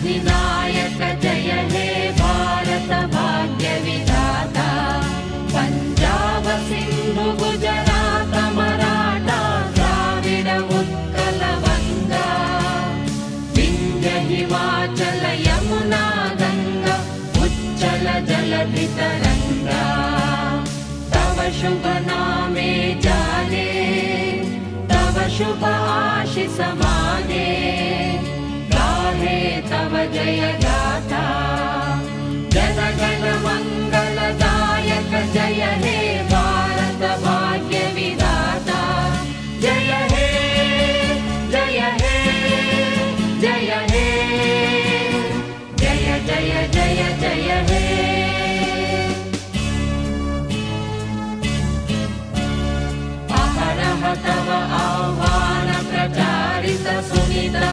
सिद्धिविनायक जय हे भारत भाग्य विधाता पंजाब सिंधु गुजरात मराठा द्राविड उत्कल वंगा विंध्य हिमाचल यमुना गंगा उच्चल जलधि तरंगा तव शुभ नामे जाने तव शुभ आशीष माने गाहे तव जय गाथा जन गण मंगलदायक जय हे भारत भाग्य विधाता जय हे जय हे जय हे जय जय जय जय हे अहरह तव आह्वान प्रचारित सुनित